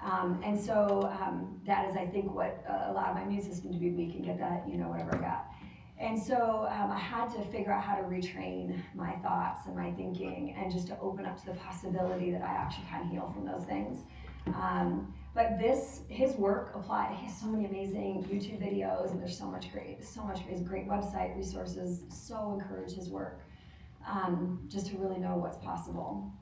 And so that is, I think, what allowed my immune system to be weak and get that, whatever I got. And so I had to figure out how to retrain my thoughts and my thinking, and just to open up to the possibility that I actually can heal from those things. But his work applied. He has so many amazing YouTube videos, and there's so much great website resources. So encourage his work, just to really know what's possible.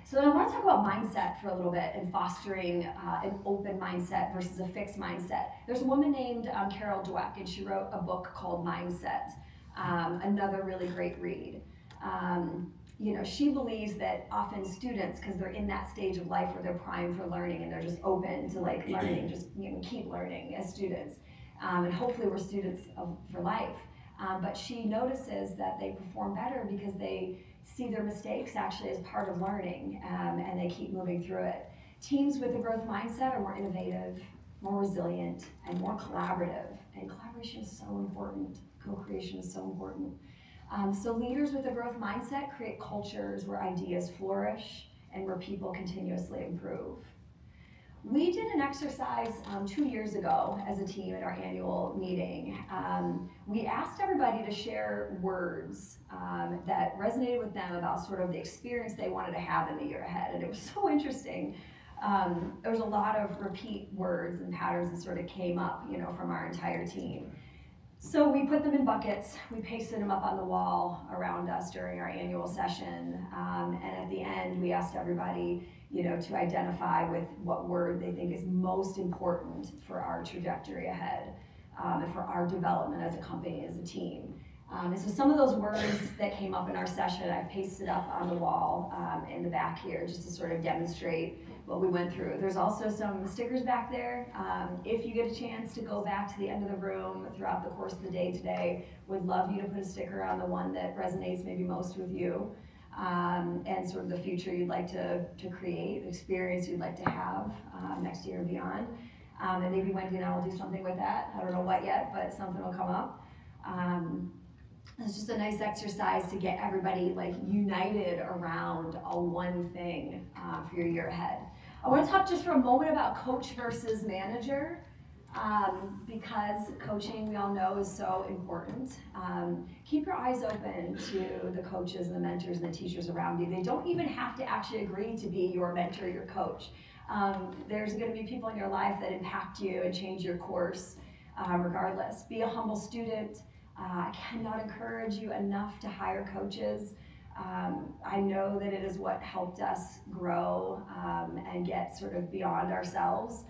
So then I want to talk about mindset for a little bit, and fostering an open mindset versus a fixed mindset. There's a woman named Carol Dweck, and she wrote a book called Mindset, another really great read. She believes that often students, because they're in that stage of life where they're primed for learning and they're just open to learning, just keep learning as students, and hopefully we're students for life. But she notices that they perform better because they see their mistakes actually as part of learning, and they keep moving through it. Teams with a growth mindset are more innovative, more resilient, and more collaborative. And collaboration is so important. Co-creation is so important. So leaders with a growth mindset create cultures where ideas flourish and where people continuously improve. We did an exercise 2 years ago as a team at our annual meeting. We asked everybody to share words that resonated with them about sort of the experience they wanted to have in the year ahead. And it was so interesting. There was a lot of repeat words and patterns that sort of came up, from our entire team. So we put them in buckets. We pasted them up on the wall around us during our annual session. And at the end, we asked everybody to identify with what word they think is most important for our trajectory ahead, and for our development as a company, as a team. And so some of those words that came up in our session, I've pasted up on the wall in the back here just to sort of demonstrate what we went through. There's also some stickers back there. If you get a chance to go back to the end of the room throughout the course of the day today, would love you to put a sticker on the one that resonates maybe most with you, and sort of the future you'd like to create, the experience you'd like to have next year and beyond. And maybe Wendy and I will do something with that. I don't know what yet, but something will come up. It's just a nice exercise to get everybody like united around a one thing for your year ahead. I want to talk just for a moment about coach versus manager, because coaching, we all know, is so important. Keep your eyes open to the coaches and the mentors and the teachers around you. They don't even have to actually agree to be your mentor, your coach. There's going to be people in your life that impact you and change your course regardless. Be a humble student. I cannot encourage you enough to hire coaches. I know that it is what helped us grow and get sort of beyond ourselves,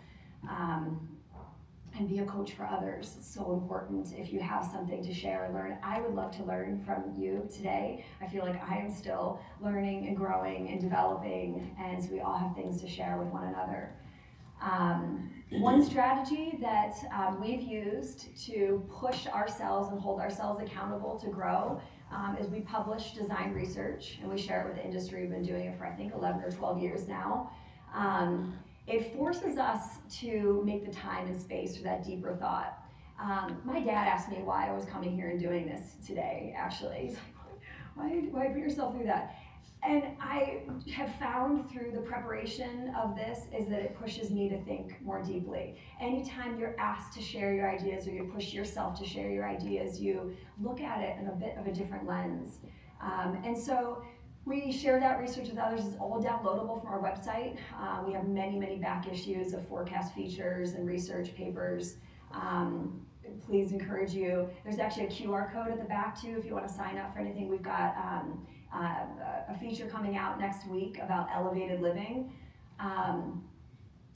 and be a coach for others. It's so important. If you have something to share and learn, I would love to learn from you today. I feel like I am still learning and growing and developing, and so we all have things to share with one another. One strategy that we've used to push ourselves and hold ourselves accountable to grow is we publish design research, and we share it with the industry. We've been doing it for I think 11 or 12 years now. It forces us to make the time and space for that deeper thought. My dad asked me why I was coming here and doing this today, actually. He's like, why put yourself through that? And I have found through the preparation of this is that it pushes me to think more deeply. Anytime you're asked to share your ideas, or you push yourself to share your ideas, you look at it in a bit of a different lens. And so we share that research with others. It's all downloadable from our website. We have many, many back issues of forecast features and research papers. Please encourage you. There's actually a QR code at the back too if you want to sign up for anything. We've got a feature coming out next week about elevated living.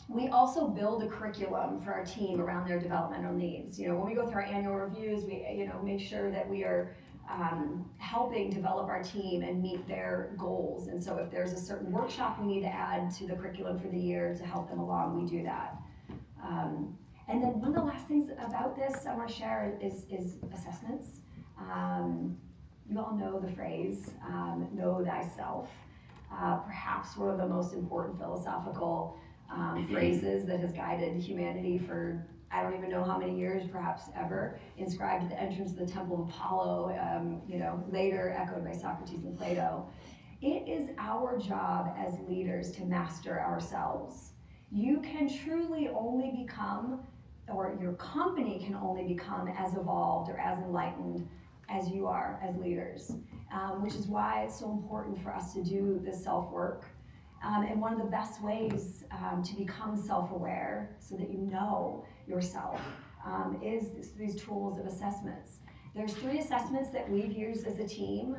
We also build a curriculum for our team around their developmental needs. When we go through our annual reviews, we make sure that we are helping develop our team and meet their goals. And so if there's a certain workshop we need to add to the curriculum for the year to help them along, we do that. And then one of the last things about this I want to share is assessments. You all know the phrase, know thyself. Perhaps one of the most important philosophical phrases that has guided humanity for I don't even know how many years, perhaps ever, inscribed at the entrance of the Temple of Apollo, later echoed by Socrates and Plato. It is our job as leaders to master ourselves. You can truly only become, or your company can only become as evolved or as enlightened as you are as leaders, which is why it's so important for us to do this self-work. And one of the best ways to become self-aware so that you know yourself is these tools of assessments. There's 3 assessments that we've used as a team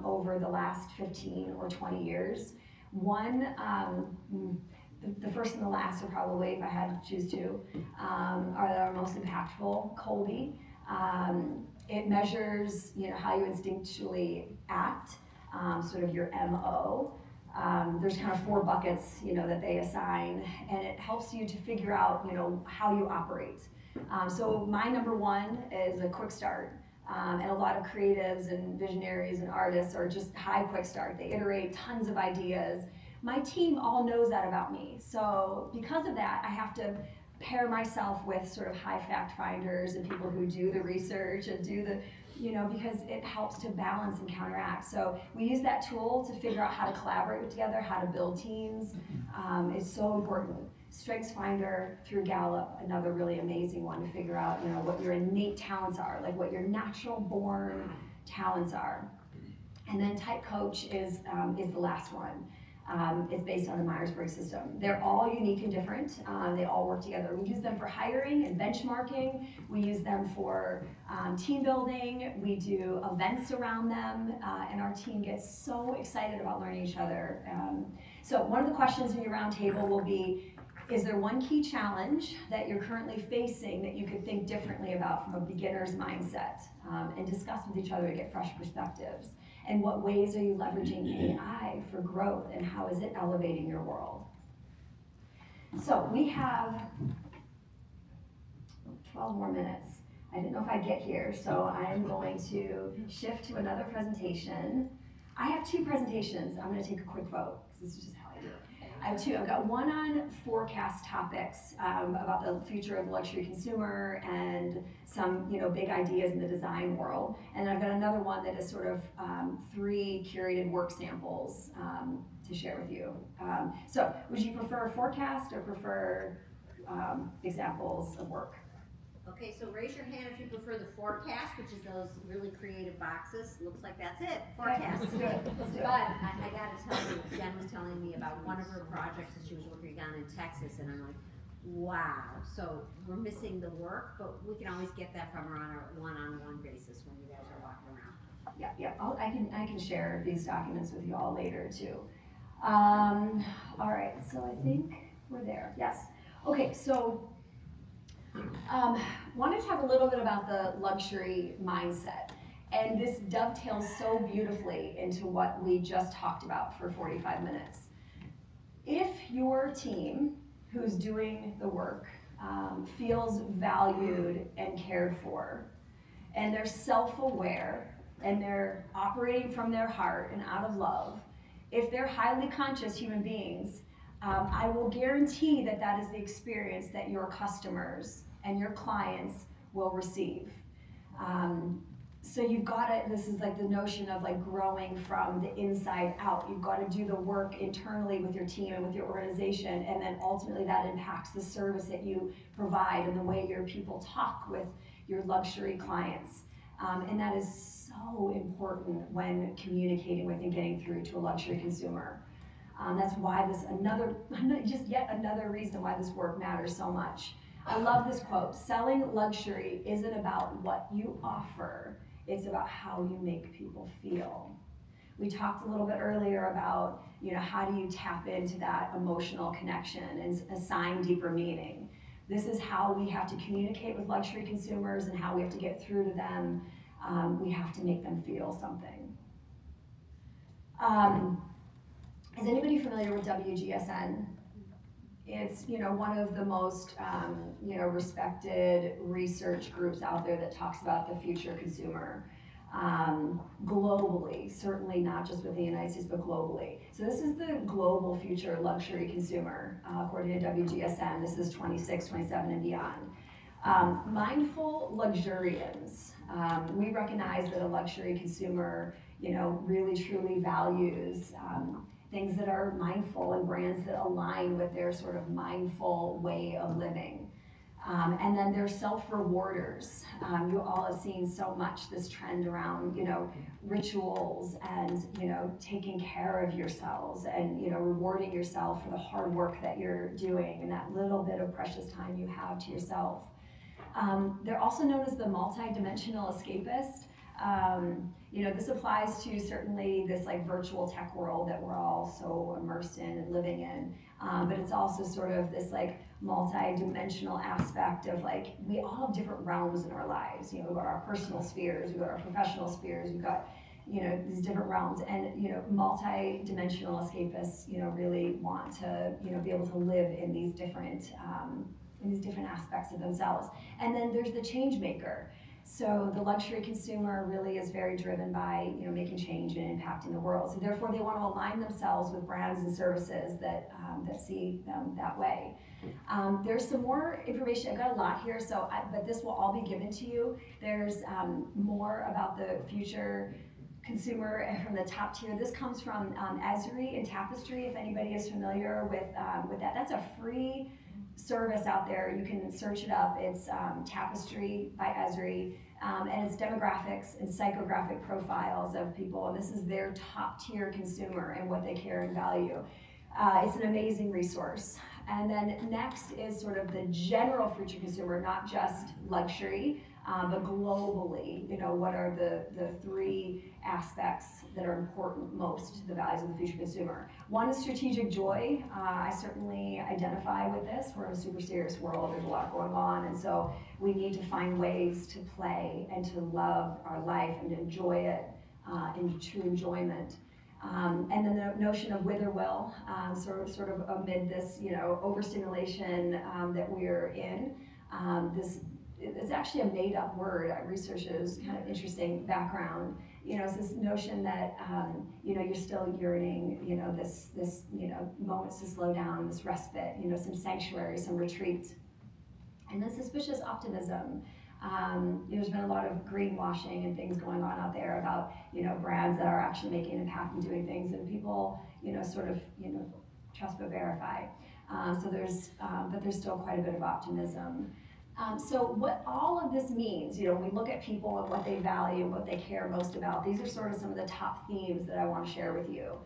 over the last 15 or 20 years. One, the first and the last are probably, if I had to choose 2, are our most impactful. Colby. It measures how you instinctually act, sort of your MO. There's kind of 4 buckets, that they assign, and it helps you to figure out, how you operate. So my number 1 is a quick start, and a lot of creatives and visionaries and artists are just high quick start. They iterate tons of ideas. My team all knows that about me. So because of that, I have to pair myself with sort of high fact finders and people who do the research and do the, because it helps to balance and counteract. So we use that tool to figure out how to collaborate together, how to build teams. It's so important. Strengths Finder through Gallup, another really amazing one to figure out, what your innate talents are, like what your natural born talents are. And then Type Coach is the last one. It's based on the Myers-Briggs system. They're all unique and different. They all work together. We use them for hiring and benchmarking. We use them for team building. We do events around them, and our team gets so excited about learning each other. So one of the questions in your roundtable will be, is there one key challenge that you're currently facing that you could think differently about from a beginner's mindset, and discuss with each other to get fresh perspectives? And what ways are you leveraging AI for growth, and how is it elevating your world? So we have 12 more minutes. I didn't know if I'd get here, so I'm going to shift to another presentation. I have two presentations. I'm going to take a quick vote, because this is just how I do it. I have two. I've got one on forecast topics about the future of the luxury consumer and some, big ideas in the design world. And I've got another one that is sort of 3 curated work samples to share with you. So would you prefer forecast or prefer examples of work? Okay, so raise your hand if you prefer the forecast, which is those really creative boxes. Looks like that's it, forecast. Okay, let's do it. Let's do it. But I gotta tell you, Jen was telling me about one of her projects that she was working on in Texas, and I'm like, wow. So we're missing the work, but we can always get that from her on a one-on-one basis when you guys are walking around. Yeah. I can share these documents with you all later too. All right, so I think we're there. Yes. Okay, so wanted to talk a little bit about the luxury mindset. And this dovetails so beautifully into what we just talked about for 45 minutes. If your team, who's doing the work, feels valued and cared for, and they're self-aware, and they're operating from their heart and out of love, if they're highly conscious human beings, I will guarantee that that is the experience that your customers and your clients will receive. So you've got to, this is like the notion of like growing from the inside out. You've got to do the work internally with your team and with your organization, and then ultimately that impacts the service that you provide and the way your people talk with your luxury clients. And that is so important when communicating with and getting through to a luxury consumer. That's why just yet another reason why this work matters so much. I love this quote: selling luxury isn't about what you offer, it's about how you make people feel. We talked a little bit earlier about, how do you tap into that emotional connection and assign deeper meaning. This is how we have to communicate with luxury consumers and how we have to get through to them. We have to make them feel something. Is anybody familiar with WGSN? It's, one of the most, respected research groups out there that talks about the future consumer globally, certainly not just within the United States, but globally. So this is the global future luxury consumer, according to WGSN. This is 26, 27, and beyond. Mindful luxurians. We recognize that a luxury consumer, really truly values things that are mindful and brands that align with their sort of mindful way of living. And then they're self-rewarders. You all have seen so much this trend around, rituals and, taking care of yourselves and, rewarding yourself for the hard work that you're doing and that little bit of precious time you have to yourself. They're also known as the multi-dimensional escapist. This applies to certainly this like virtual tech world that we're all so immersed in and living in. But it's also sort of this like multi-dimensional aspect of like, we all have different realms in our lives. We've got our personal spheres, we've got our professional spheres, we've got, these different realms, and, multi-dimensional escapists, really want to, be able to live in these different aspects of themselves. And then there's the change maker. So the luxury consumer really is very driven by, making change and impacting the world. So therefore they want to align themselves with brands and services that see them that way. There's some more information. I've got a lot here, but this will all be given to you. There's more about the future consumer from the top tier. This comes from Esri and Tapestry, if anybody is familiar with that. That's a free service out there. You can search it up. It's Tapestry by Esri, and it's demographics and psychographic profiles of people, and this is their top tier consumer and what they care and value. It's an amazing resource. And then next is sort of the general future consumer, not just luxury. but globally, what are the three aspects that are important most to the values of the future consumer? One is strategic joy. I certainly identify with this. We're in a super serious world. There's a lot going on, and so we need to find ways to play and to love our life and enjoy it in true enjoyment. And then the notion of with or will, sort of amid this, overstimulation that we're in. This it's actually a made-up word. I researched it. It's kind of interesting background. It's this notion that you're still yearning, this moments to slow down, this respite, some sanctuary, some retreat, and then suspicious optimism. There's been a lot of greenwashing and things going on out there about brands that are actually making an impact and doing things, and people trust but verify. But there's still quite a bit of optimism. So what all of this means, when we look at people and what they value, what they care most about, these are sort of some of the top themes that I want to share with you.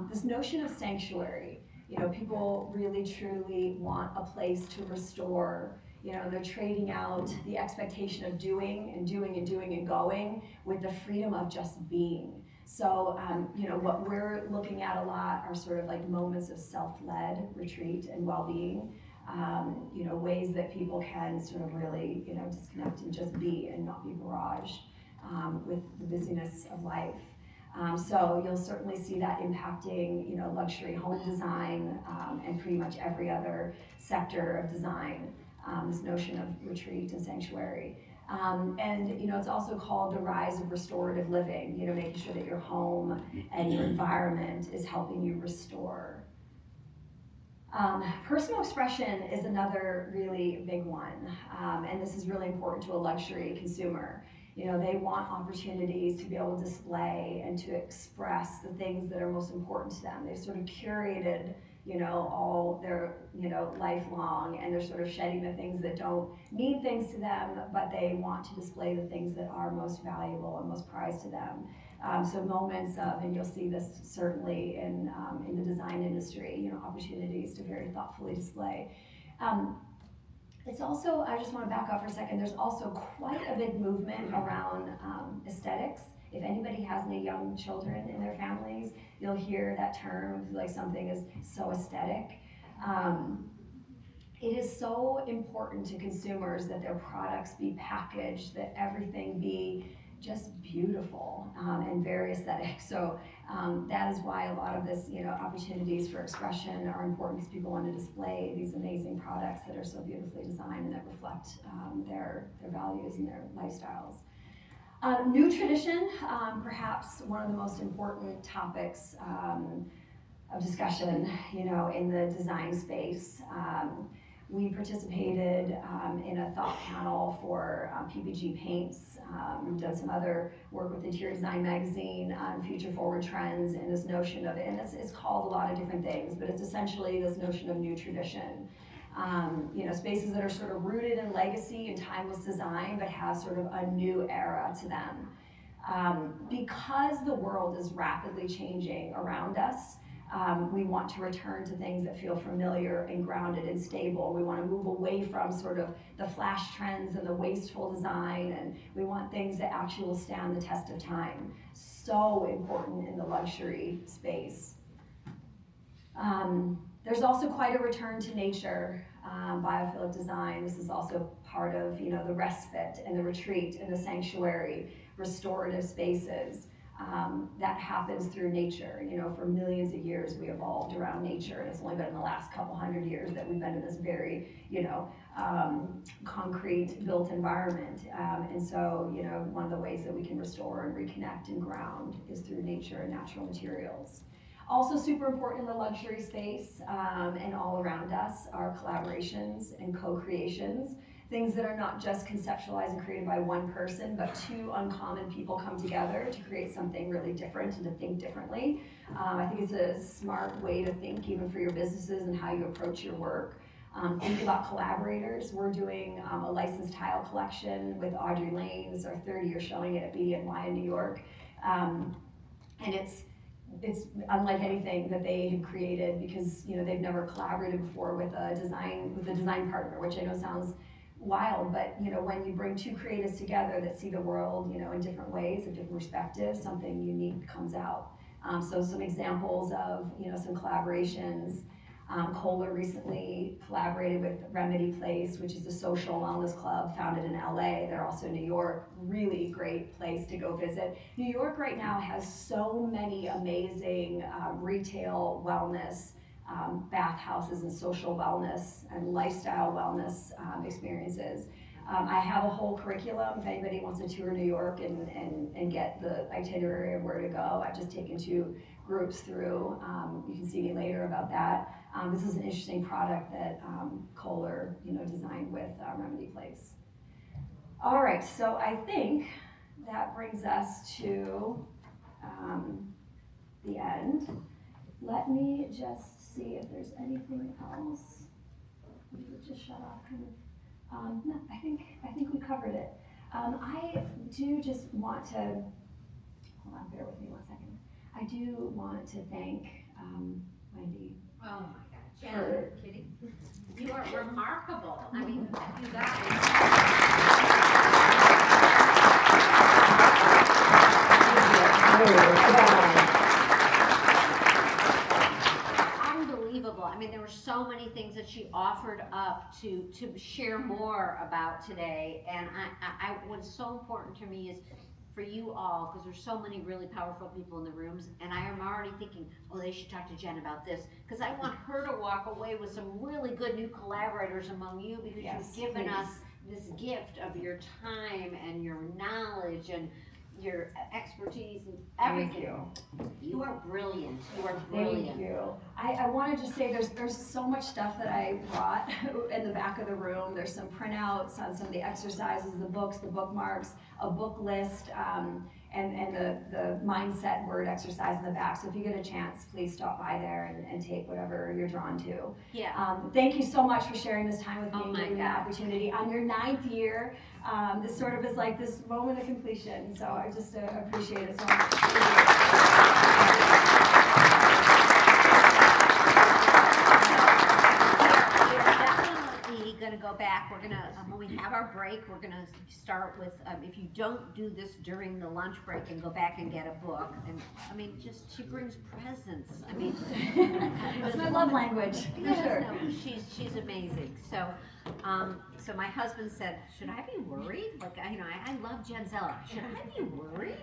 This notion of sanctuary, people really truly want a place to restore. They're trading out the expectation of doing and doing and doing and going with the freedom of just being. So, what we're looking at a lot are sort of like moments of self-led retreat and well-being. Ways that people can sort of really, disconnect and just be and not be barraged with the busyness of life. So you'll certainly see that impacting, luxury home design and pretty much every other sector of design, this notion of retreat and sanctuary. And it's also called the rise of restorative living, making sure that your home and your environment is helping you restore. Personal expression is another really big one, and this is really important to a luxury consumer. They want opportunities to be able to display and to express the things that are most important to them. They've sort of curated, all their, lifelong, and they're sort of shedding the things that don't mean things to them, but they want to display the things that are most valuable and most prized to them. So moments of, and you'll see this certainly in the design industry, opportunities to very thoughtfully display. It's also, I just want to back up for a second, there's also quite a big movement around aesthetics. If anybody has any young children in their families, you'll hear that term, like something is so aesthetic. It is so important to consumers that their products be packaged, that everything be just beautiful and very aesthetic. So that is why a lot of this, opportunities for expression are important, because people want to display these amazing products that are so beautifully designed and that reflect their values and their lifestyles. New tradition, perhaps one of the most important topics of discussion, in the design space. We participated in a thought panel for PPG paints. We've done some other work with Interior Design Magazine on future forward trends and this notion of it, and it's called a lot of different things, but it's essentially this notion of new tradition. Spaces that are sort of rooted in legacy and timeless design, but have sort of a new era to them. Because the world is rapidly changing around us, we want to return to things that feel familiar and grounded and stable. We want to move away from sort of the flash trends and the wasteful design, and we want things that actually will stand the test of time. So important in the luxury space. There's also quite a return to nature, biophilic design. This is also part of, the respite and the retreat and the sanctuary, restorative spaces. That happens through nature. For millions of years we evolved around nature, and it's only been in the last couple hundred years that we've been in this very, concrete built environment. And so, one of the ways that we can restore and reconnect and ground is through nature and natural materials. Also super important in the luxury space and all around us are collaborations and co-creations. Things that are not just conceptualized and created by one person, but two uncommon people come together to create something really different and to think differently. I think it's a smart way to think, even for your businesses and how you approach your work. Think about collaborators. We're doing a licensed tile collection with Audrey Lane. It's our third year showing it at BNY in New York. And it's unlike anything that they have created, because they've never collaborated before with a design partner, which I know sounds wild, but you know, when you bring two creatives together that see the world, you know, in different ways, in different perspectives, something unique comes out. So some examples of, you know, some collaborations. Kohler recently collaborated with Remedy Place, which is a social wellness club founded in LA. They're also in New York. Really great place to go visit. New York right now has so many amazing retail wellness, bathhouses and social wellness and lifestyle wellness experiences. I have a whole curriculum if anybody wants to tour New York and get the itinerary of where to go. I've just taken 2 groups through. You can see me later about that. This is an interesting product that Kohler, you know, designed with Remedy Place. All right, so I think that brings us to the end. Let me just see if there's anything else. Did it just shut off kind of? No, I think we covered it. I do just want to, hold on, bear with me 1 second. I do want to thank Wendy. Oh my God, Jen, are you kidding? You are remarkable. I mean, you guys. Unbelievable. I mean, there were so many things that she offered up to share more about today, and what's so important to me is for you all, because there's so many really powerful people in the rooms, and I am already thinking, oh, they should talk to Jen about this, because I want her to walk away with some really good new collaborators among you, because Yes, you've given please. us this gift of your time and your knowledge and your expertise and everything. Thank you. You are brilliant. You are Thank brilliant. you. I wanted to say there's so much stuff that I brought in the back of the room. There's some printouts on some of the exercises, the books, the bookmarks, a book list, and the mindset word exercise in the back. So if you get a chance, please stop by there and take whatever you're drawn to. Yeah. Thank you so much for sharing this time with me Oh and my giving me the God. opportunity. On your 9th year, this sort of is like this moment of completion. So I just appreciate it so much. Going to go back. We're going to, when we have our break, we're going to start with, if you don't do this during the lunch break and go back and get a book, and I mean, just, she brings presents. I mean, That's my love language, for yes, sure. no, she's amazing. So, so my husband said, should I be worried? Like, I love Jen Zeller. Should I be worried?